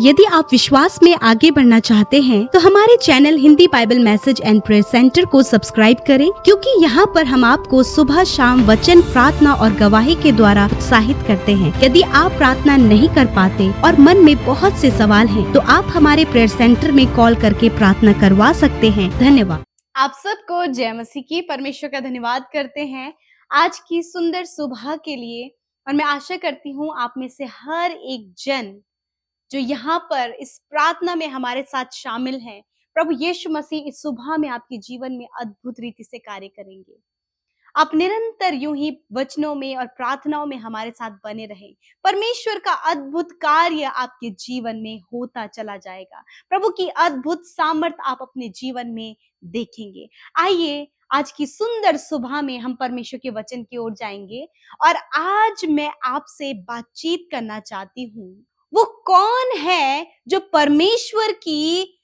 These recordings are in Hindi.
यदि आप विश्वास में आगे बढ़ना चाहते हैं तो हमारे channel Hindi Bible message and prayer centre को सब्सक्राइब करें, क्योंकि यहाँ पर हम आपको सुबह शाम वचन, प्रार्थना और गवाही के द्वारा उत्साहित करते हैं। यदि आप प्रार्थना नहीं कर पाते और मन में बहुत से सवाल हैं, तो आप हमारे प्रेयर सेंटर में कॉल करके प्रार्थना करवा सकते हैं। धन्यवाद। आप सबको जय मसीह की। परमेश्वर का धन्यवाद करते हैं आज की सुंदर सुबह के लिए। और मैं आशा करती हूँ आप में से हर एक जन जो यहाँ पर इस प्रार्थना में हमारे साथ शामिल हैं, प्रभु यीशु मसीह इस सुबह में आपके जीवन में अद्भुत रीति से कार्य करेंगे। आप निरंतर यूं ही वचनों में और प्रार्थनाओं में हमारे साथ बने रहें। परमेश्वर का अद्भुत कार्य आपके जीवन में होता चला जाएगा। प्रभु की अद्भुत सामर्थ आप अपने जीवन में देखेंगे। आइए आज की सुंदर सुबह में हम परमेश्वर के वचन की ओर जाएंगे। और आज मैं आपसे बातचीत करना चाहती हूँ, वो कौन है जो परमेश्वर की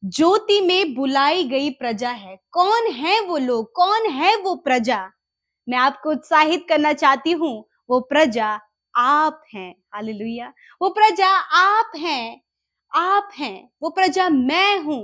ज्योति में बुलाई गई प्रजा है। कौन है वो लोग, कौन है वो प्रजा? मैं आपको उत्साहित करना चाहती हूँ, वो प्रजा आप हैं। हालेलुया। वो प्रजा आप हैं, आप हैं। वो प्रजा मैं हूं।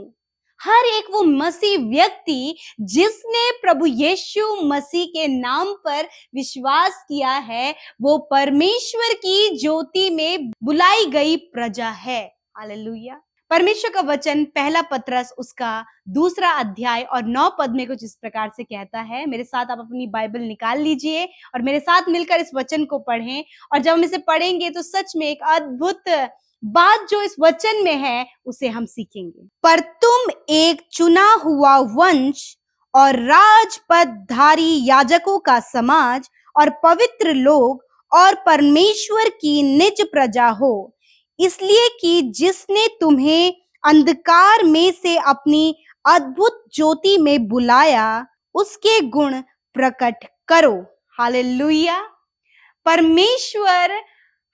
हर एक वो मसीह व्यक्ति जिसने प्रभु यीशु मसीह के नाम पर विश्वास किया है, वो परमेश्वर की ज्योति में बुलाई गई प्रजा है। हालेलुया। परमेश्वर का वचन पहला पतरस उसका 2 अध्याय और 9 पद में कुछ इस प्रकार से कहता है। मेरे साथ आप अपनी बाइबल निकाल लीजिए और मेरे साथ मिलकर इस वचन को पढ़ें। और जब हम इसे पढ़ेंगे तो सच में एक अद्भुत बात जो इस वचन में है उसे हम सीखेंगे। पर तुम एक चुना हुआ वंश और राजपदधारी याजकों का समाज और पवित्र लोग और परमेश्वर की निज प्रजा हो, इसलिए कि जिसने तुम्हें अंधकार में से अपनी अद्भुत ज्योति में बुलाया, उसके गुण प्रकट करो। हालेलुया। परमेश्वर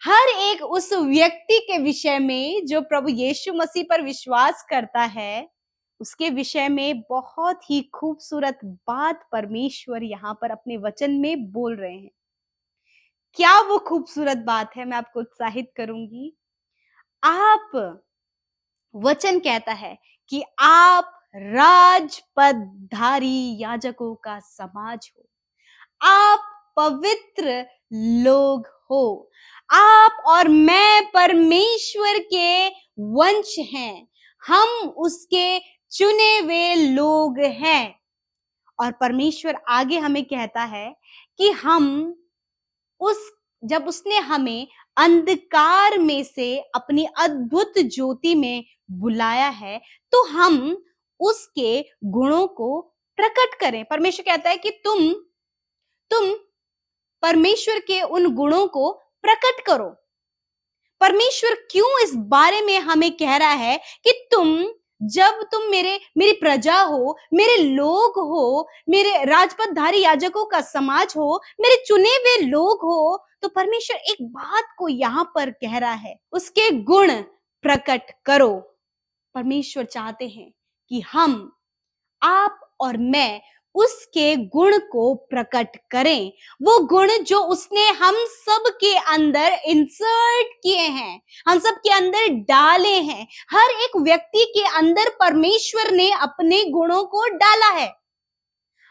हर एक उस व्यक्ति के विषय में जो प्रभु यीशु मसीह पर विश्वास करता है, उसके विषय में बहुत ही खूबसूरत बात परमेश्वर यहाँ पर अपने वचन में बोल रहे हैं। क्या वो खूबसूरत बात है, मैं आपको उत्साहित करूंगी। आप, वचन कहता है कि आप राजपदधारी याजकों का समाज हो, आप पवित्र लोग हो, आप और मैं परमेश्वर के वंश हैं, हम उसके चुने हुए लोग हैं। और परमेश्वर आगे हमें कहता है कि हम जब उसने हमें अंधकार में से अपनी अद्भुत ज्योति में बुलाया है, तो हम उसके गुणों को प्रकट करें। परमेश्वर कहता है कि तुम परमेश्वर के उन गुणों को प्रकट करो। परमेश्वर क्यों इस बारे में हमें कह रहा है कि जब तुम मेरी प्रजा हो, मेरे लोग हो, मेरे राजपदधारी याजकों का समाज हो, मेरे चुने हुए लोग हो, तो परमेश्वर एक बात को यहां पर कह रहा है, उसके गुण प्रकट करो। परमेश्वर चाहते हैं कि हम, आप और मैं उसके गुण को प्रकट करें। वो गुण जो उसने हम सब के अंदर इंसर्ट किए हैं, हम सब के अंदर डाले हैं। हर एक व्यक्ति के अंदर परमेश्वर ने अपने गुणों को डाला है।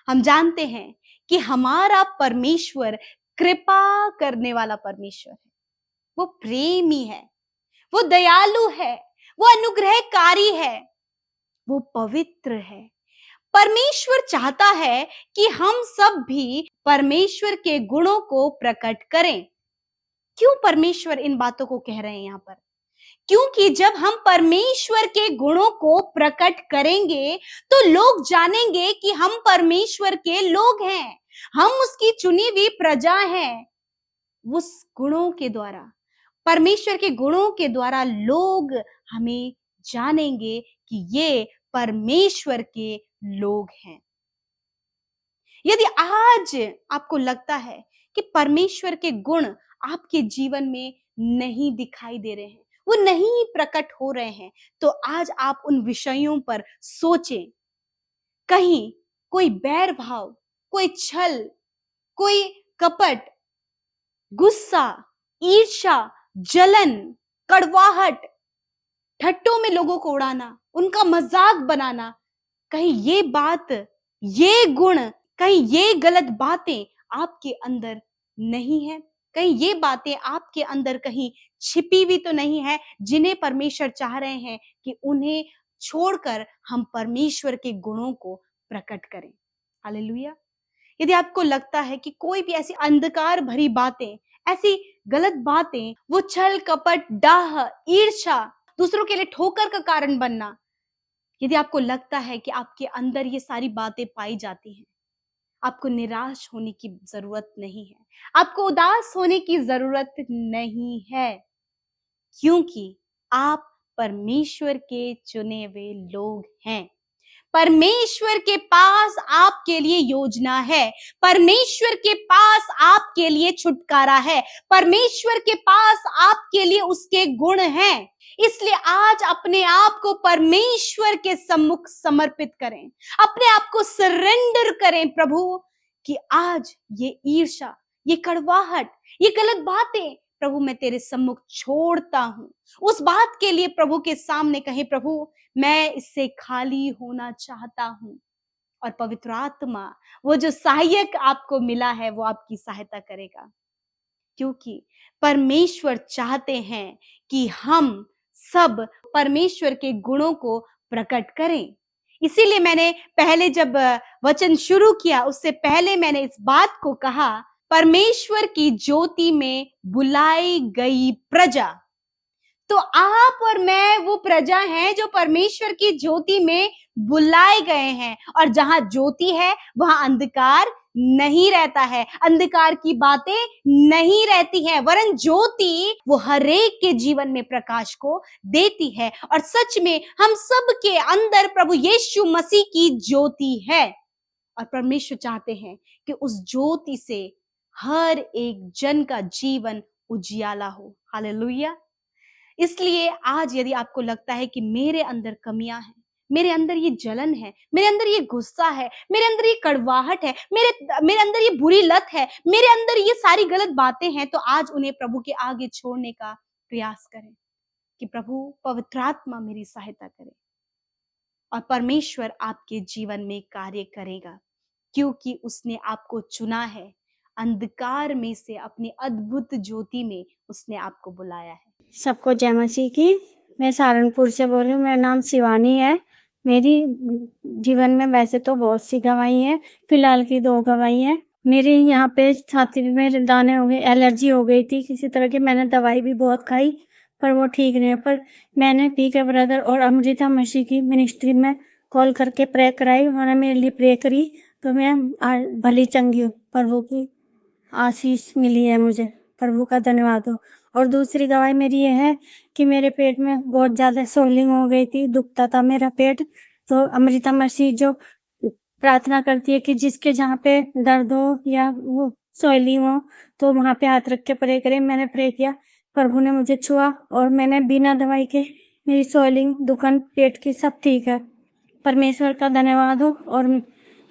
हम जानते हैं कि हमारा परमेश्वर कृपा करने वाला परमेश्वर है, वो प्रेमी है, वो दयालु है, वो अनुग्रहकारी है, वो पवित्र है। परमेश्वर चाहता है कि हम सब भी परमेश्वर के गुणों को प्रकट करें। क्यों परमेश्वर इन बातों को कह रहे हैं यहाँ पर? क्योंकि जब हम परमेश्वर के गुणों को प्रकट करेंगे तो लोग जानेंगे कि हम परमेश्वर के लोग हैं, हम उसकी चुनी हुई प्रजा हैं। उस गुणों के द्वारा, परमेश्वर के गुणों के द्वारा लोग हमें जानेंगे कि ये परमेश्वर के लोग हैं। यदि आज आपको लगता है कि परमेश्वर के गुण आपके जीवन में नहीं दिखाई दे रहे हैं, वो नहीं प्रकट हो रहे हैं, तो आज आप उन विषयों पर सोचें। कहीं कोई बैर भाव, कोई छल, कोई कपट, गुस्सा, ईर्ष्या, जलन, कड़वाहट, ठट्टों में लोगों को उड़ाना, उनका मजाक बनाना, कहीं ये बात, ये गुण, कहीं ये गलत बातें आपके अंदर नहीं है? कहीं ये बातें आपके अंदर कहीं छिपी हुई तो नहीं है, जिन्हें परमेश्वर चाह रहे हैं कि उन्हें छोड़कर हम परमेश्वर के गुणों को प्रकट करें। हालेलुया। यदि आपको लगता है कि कोई भी ऐसी अंधकार भरी बातें, ऐसी गलत बातें, वो छल कपट, डाह, ईर्ष्या, दूसरों के लिए ठोकर का कारण बनना, यदि आपको लगता है कि आपके अंदर ये सारी बातें पाई जाती हैं, आपको निराश होने की जरूरत नहीं है, आपको उदास होने की जरूरत नहीं है, क्योंकि आप परमेश्वर के चुने हुए लोग हैं। परमेश्वर के पास आपके लिए योजना है, परमेश्वर के पास आपके लिए छुटकारा है, परमेश्वर के पास आपके लिए उसके गुण हैं। इसलिए आज अपने आप को परमेश्वर के सम्मुख समर्पित करें, अपने आप को सरेंडर करें प्रभु, कि आज ये ईर्ष्या, ये कड़वाहट, ये गलत बातें प्रभु मैं तेरे सम्मुख छोड़ता हूं। उस बात के लिए प्रभु के सामने कहें, प्रभु मैं इससे खाली होना चाहता हूं। और पवित्र आत्मा, वो जो सहायक आपको मिला है, वो आपकी सहायता करेगा, क्योंकि परमेश्वर चाहते हैं कि हम सब परमेश्वर के गुणों को प्रकट करें। इसीलिए मैंने पहले जब वचन शुरू किया, उससे पहले मैंने इस बात को कहा, परमेश्वर की ज्योति में बुलाई गई प्रजा। तो आप और मैं वो प्रजा हैं जो परमेश्वर की ज्योति में बुलाए गए हैं, और जहां ज्योति है वहां अंधकार नहीं रहता है, अंधकार की बातें नहीं रहती हैं, वरन ज्योति वो हरेक के जीवन में प्रकाश को देती है। और सच में हम सब के अंदर प्रभु यीशु मसीह की ज्योति है, और परमेश्वर चाहते हैं कि उस ज्योति से हर एक जन का जीवन उजियाला हो। हालेलुया। इसलिए आज यदि आपको लगता है कि मेरे अंदर कमियां हैं, मेरे अंदर ये जलन है, मेरे अंदर ये गुस्सा है, मेरे अंदर ये कड़वाहट है, मेरे अंदर ये बुरी लत है, मेरे अंदर ये सारी गलत बातें हैं, तो आज उन्हें प्रभु के आगे छोड़ने का प्रयास करें कि प्रभु पवित्र आत्मा मेरी सहायता करे, और परमेश्वर आपके जीवन में कार्य करेगा, क्योंकि उसने आपको चुना है। अंधकार में से अपनी अद्भुत ज्योति में उसने आपको बुलाया है। सबको जय मसीह की। मैं सहारनपुर से बोल रही हूँ। मेरा नाम शिवानी है। मेरी जीवन में वैसे तो बहुत सी गवाही है, फिलहाल की 2 गवाही है। मेरे यहाँ पे छाती में दाने हो गए, एलर्जी हो गई थी किसी तरह की। मैंने दवाई भी बहुत खाई पर वो ठीक नहीं है। पर मैंने पी के ब्रदर और अमृता मसीह की मिनिस्ट्री में कॉल करके प्रे कराई, उन्होंने मेरे लिए प्रे करी, तो मैं भली चंगी हूँ। प्रभु की आशीष मिली है मुझे, प्रभु का धन्यवाद हो। और दूसरी गवाही मेरी ये है कि मेरे पेट में बहुत ज़्यादा सोलिंग हो गई थी, दुखता था मेरा पेट। तो अमृता मसीह जो प्रार्थना करती है कि जिसके जहाँ पे दर्द हो या वो सोलिंग हो तो वहाँ पे हाथ रख के प्रे करें। मैंने प्रे किया, प्रभु ने मुझे छुआ और मैंने बिना दवाई के मेरी सोलिंग, दुखन पेट की सब ठीक है। परमेश्वर का धन्यवाद हो। और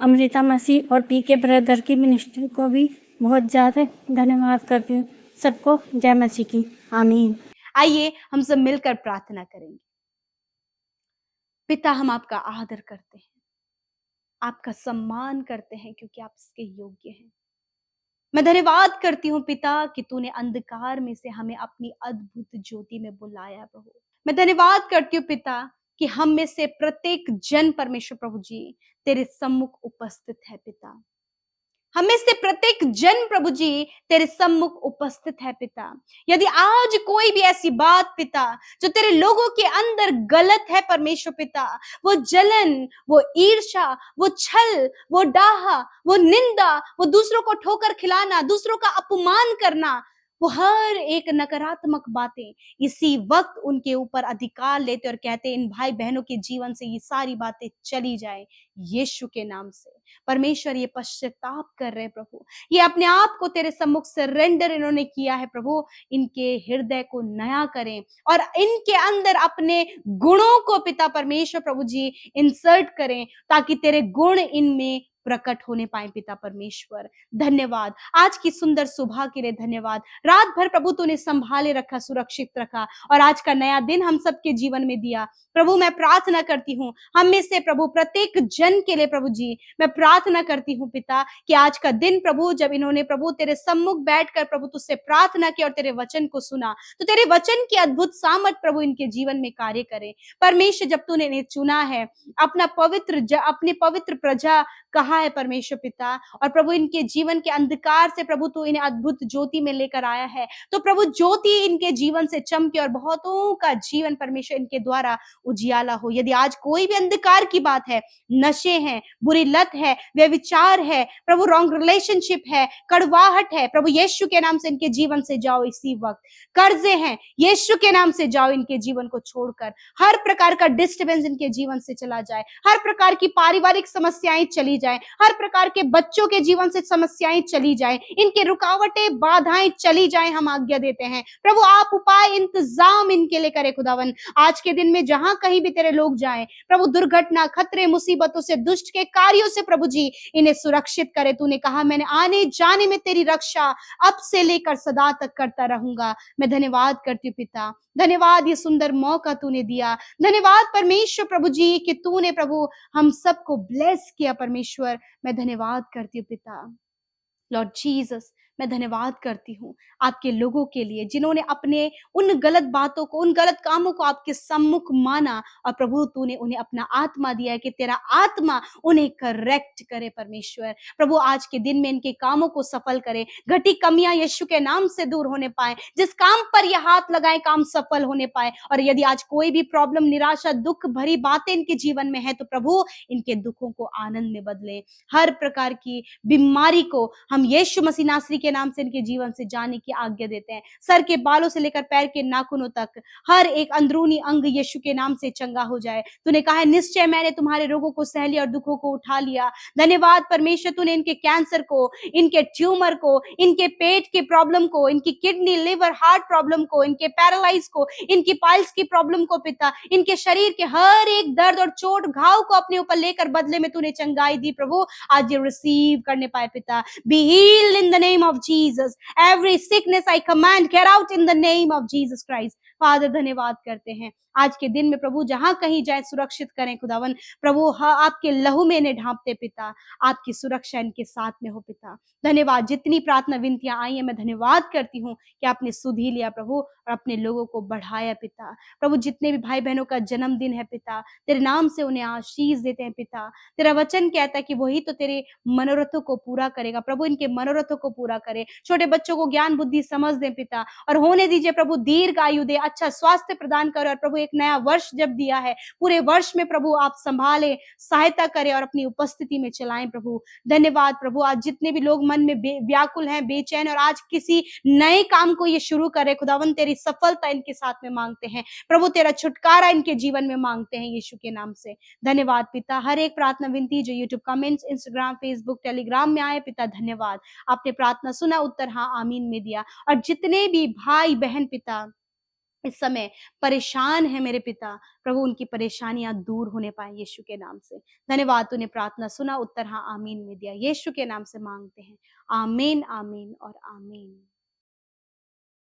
अमृता मसीह और पी के ब्रदर की मिनिस्ट्री को भी बहुत ज़्यादा धन्यवाद करती हूँ। सबको जय मसीह की। आमीन। आइए हम सब मिलकर प्रार्थना करेंगे। पिता, हम आपका आदर करते हैं, आपका सम्मान करते हैं, क्योंकि आप इसके योग्य हैं। मैं धन्यवाद करती हूँ पिता कि तूने अंधकार में से हमें अपनी अद्भुत ज्योति में बुलाया प्रभु। मैं धन्यवाद करती हूँ पिता कि हम में से प्रत्येक जन परमेश्वर प्रभु जी तेरे सम्मुख उपस्थित है पिता। हमें से प्रत्येक जन प्रभु जी तेरे सम्मुख उपस्थित है पिता। यदि आज कोई भी ऐसी बात पिता जो तेरे लोगों के अंदर गलत है परमेश्वर पिता, वो जलन, वो ईर्ष्या, वो छल, वो डाह, वो निंदा, वो दूसरों को ठोकर खिलाना, दूसरों का अपमान करना, वो हर एक नकारात्मक बातें इसी वक्त उनके ऊपर अधिकार लेते और कहते इन भाई बहनों के जीवन से ये सारी बातें चली जाए यीशु के नाम से। परमेश्वर ये पश्चाताप कर रहे प्रभु, ये अपने आप को तेरे सम्मुख सरेंडर इन्होंने किया है प्रभु। इनके हृदय को नया करें और इनके अंदर अपने गुणों को पिता परमेश्वर प्रभु जी इंसर्ट करें, ताकि तेरे गुण इनमें प्रकट होने पाए पिता परमेश्वर। धन्यवाद आज की सुंदर सुबह के लिए, धन्यवाद। रात भर प्रभु तूने संभाले रखा, सुरक्षित रखा और आज का नया दिन हम सबके जीवन में दिया। प्रभु मैं प्रार्थना करती हूँ हम में से प्रभु प्रत्येक जन के लिए, प्रभु जी मैं प्रार्थना करती हूँ पिता कि आज का दिन प्रभु जब इन्होंने प्रभु तेरे सम्मुख बैठकर प्रभु तुझसे प्रार्थना की और तेरे वचन को सुना, तो तेरे वचन की अद्भुत सामर्थ प्रभु इनके जीवन में कार्य करे। परमेश्वर जब तूने इन्हें चुना है, अपने पवित्र प्रजा कहा है परमेश्वर पिता, और प्रभु इनके जीवन के अंधकार से प्रभु तू इन्हें अद्भुत ज्योति में लेकर आया है, तो प्रभु ज्योति इनके जीवन से चमके और बहुतों का जीवन परमेश्वर इनके द्वारा उजियाला हो। यदि आज कोई भी अंधकार की बात है, नशे हैं, बुरी लत है, व्यभिचार है, प्रभु रॉन्ग रिलेशनशिप है, कड़वाहट है, प्रभु यीशु के नाम से इनके जीवन से जाओ इसी वक्त। कर्जे हैं, यीशु के नाम से जाओ इनके जीवन को छोड़कर। हर प्रकार का डिस्टर्बेंस इनके जीवन से चला जाए, हर प्रकार की पारिवारिक समस्याएं चली जाए, हर प्रकार के बच्चों के जीवन से समस्याएं चली जाए, इनके रुकावटें बाधाएं चली जाए, हम आज्ञा देते हैं। प्रभु आप उपाय इंतजाम इनके लिए करे खुदावन। आज के दिन में जहां कहीं भी तेरे लोग जाएं, प्रभु दुर्घटना, खतरे, मुसीबतों से, दुष्ट के कार्यों से प्रभु जी इन्हें सुरक्षित करे। तूने कहा मैंने आने जाने में तेरी रक्षा अब से लेकर सदा तक करता रहूंगा। मैं धन्यवाद करती हूँ पिता, धन्यवाद ये सुंदर मौका तूने दिया। धन्यवाद परमेश्वर प्रभु जी कि तूने प्रभु हम सबको ब्लेस किया परमेश्वर। मैं धन्यवाद करती हूँ पिता। लॉर्ड जीसस मैं धन्यवाद करती हूँ आपके लोगों के लिए जिन्होंने अपने उन गलत बातों को, उन गलत कामों को आपके सम्मुख माना, और प्रभु तूने उन्हें अपना आत्मा दिया है कि तेरा आत्मा उन्हें करेक्ट करे परमेश्वर। प्रभु आज के दिन में इनके कामों को सफल करे, घटी कमियां यीशु के नाम से दूर होने पाए, जिस काम पर यह हाथ लगाए काम सफल होने पाए। और यदि आज कोई भी प्रॉब्लम, निराशा, दुख भरी बातें इनके जीवन में है, तो प्रभु इनके दुखों को आनंद में बदले। हर प्रकार की बीमारी को हम यीशु मसीह नासरी के नाम से इनके जीवन से जाने की आज्ञा देते हैं। सर के बालों से लेकर पैर के नाखूनों तक हर एक अंदरूनी अंग यीशु के नाम से चंगा हो जाए। तूने कहा है निश्चय मैंने तुम्हारे रोगों को सह लिया और दुखों को उठा लिया। धन्यवाद परमेश्वर, तूने इनके कैंसर को, इनके ट्यूमर को, इनके पेट के प्रॉब्लम को, इनकी किडनी, लिवर, हार्ट प्रॉब्लम को, इनके पैरालाइज को, इनकी पाइल्स की प्रॉब्लम को पिता, इनके शरीर के हर एक दर्द और चोट घाव को अपने ऊपर लेकर बदले में तूने चंगाई दी। प्रभु आज ये रिसीव करने पाए पिता। Be healed in the name of Jesus. Every sickness I command, get out in the name of Jesus Christ. Father धन्यवाद करते हैं आज के दिन में प्रभु जहां कहीं जाए सुरक्षित करें खुदावन। प्रभु आपके लहू में इन्हें ढांपते पिता, आपकी सुरक्षा इनके साथ में हो पिता। धन्यवाद, जितनी प्रार्थना विनतियां आई है मैं धन्यवाद करती हूँ कि आपने सुध ही लिया प्रभु और अपने लोगों को बढ़ाया पिता। प्रभु जितने भी भाई बहनों का जन्मदिन है पिता, तेरे नाम से उन्हें आशीष देते हैं पिता। तेरा वचन कहता है कि वही तो तेरे मनोरथों को पूरा करेगा। प्रभु इनके मनोरथों को पूरा करे, छोटे बच्चों को ज्ञान बुद्धि समझ दें पिता, और होने दीजिए प्रभु दीर्घ आयु दे, अच्छा स्वास्थ्य प्रदान करे। और प्रभु एक नया वर्ष जब दिया है, पूरे वर्ष में प्रभु आप संभाले, सहायता करें और अपनी उपस्थिति में चलाएं प्रभु। धन्यवाद प्रभु, आज जितने भी लोग मन में व्याकुल हैं, बेचैन, और आज किसी नए काम को ये शुरू करे खुदावन, तेरी सफलता इनके साथ में मांगते हैं प्रभु, तेरा छुटकारा इनके जीवन में मांगते हैं यीशु के नाम से। धन्यवाद पिता, हर एक प्रार्थना विनती जो YouTube comments, Instagram, Facebook, Telegram में आए पिता, धन्यवाद, आपने प्रार्थना सुना, उत्तर हाँ आमीन में दिया। और जितने भी भाई बहन पिता इस समय परेशान है मेरे पिता, प्रभु उनकी परेशानियां दूर होने पाए यीशु के नाम से। धन्यवाद, तूने प्रार्थना सुना, उत्तर हाँ आमीन में दिया, यीशु के नाम से मांगते हैं, आमीन आमीन और आमीन।